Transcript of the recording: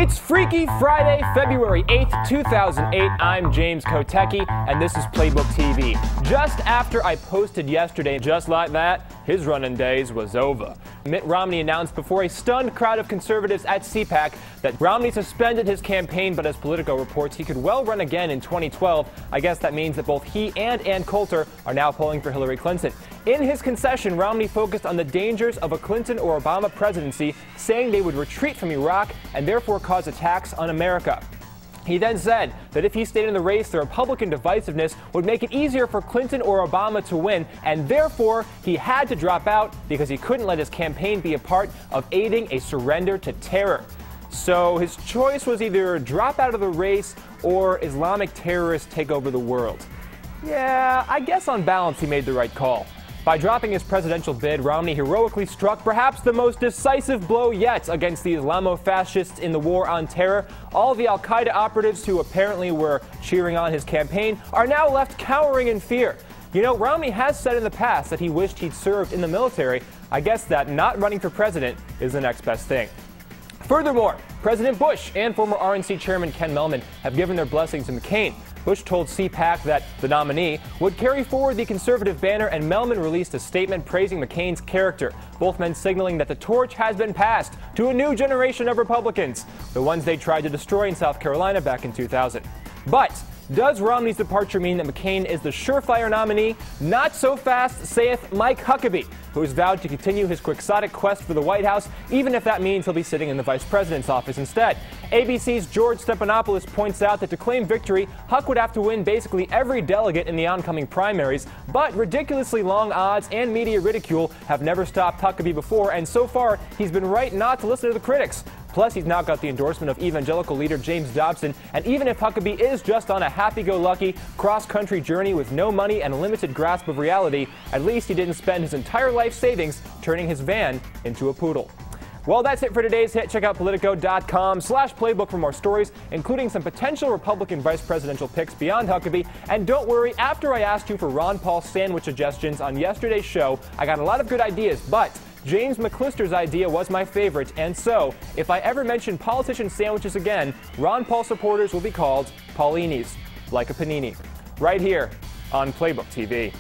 It's Freaky Friday, February 8th, 2008. I'm James Kotecki, and this is Playbook TV. Just after I posted yesterday, just like that, his running days was over. Mitt Romney announced before a stunned crowd of conservatives at CPAC that Romney suspended his campaign, but as Politico reports, he could well run again in 2012. I guess that means that both he and Ann Coulter are now polling for Hillary Clinton. In his concession, Romney focused on the dangers of a Clinton or Obama presidency, saying they would retreat from Iraq and therefore cause attacks on America. He then said that if he stayed in the race, the Republican divisiveness would make it easier for Clinton or Obama to win, and therefore he had to drop out because he couldn't let his campaign be a part of aiding a surrender to terror. So his choice was either drop out of the race or Islamic terrorists take over the world. Yeah, I guess on balance he made the right call. By dropping his presidential bid, Romney heroically struck perhaps the most decisive blow yet against the Islamo-fascists in the war on terror. All the al-Qaeda operatives who apparently were cheering on his campaign are now left cowering in fear. You know, Romney has said in the past that he wished he'd served in the military. I guess that not running for president is the next best thing. Furthermore, President Bush and former RNC Chairman Ken Mehlman have given their blessings to McCain. Bush told CPAC that the nominee would carry forward the conservative banner, and Mehlman released a statement praising McCain's character, both men signaling that the torch has been passed to a new generation of Republicans, the ones they tried to destroy in South Carolina back in 2000. But does Romney's departure mean that McCain is the surefire nominee? Not so fast, saith Mike Huckabee, who has vowed to continue his quixotic quest for the White House, even if that means he'll be sitting in the vice president's office instead. ABC's George Stephanopoulos points out that to claim victory, Huck would have to win basically every delegate in the oncoming primaries, but ridiculously long odds and media ridicule have never stopped Huckabee before, and so far he's been right not to listen to the critics. Plus, he's now got the endorsement of evangelical leader James Dobson, and even if Huckabee is just on a happy-go-lucky, cross-country journey with no money and a limited grasp of reality, at least he didn't spend his entire life savings turning his van into a poodle. Well, that's it for today's hit. Check out Politico.com/playbook for more stories, including some potential Republican vice presidential picks beyond Huckabee. And don't worry, after I asked you for Ron Paul sandwich suggestions on yesterday's show, I got a lot of good ideas, but James McClister's idea was my favorite, and so, if I ever mention politician sandwiches again, Ron Paul supporters will be called Paulinis, like a panini, right here on Playbook TV.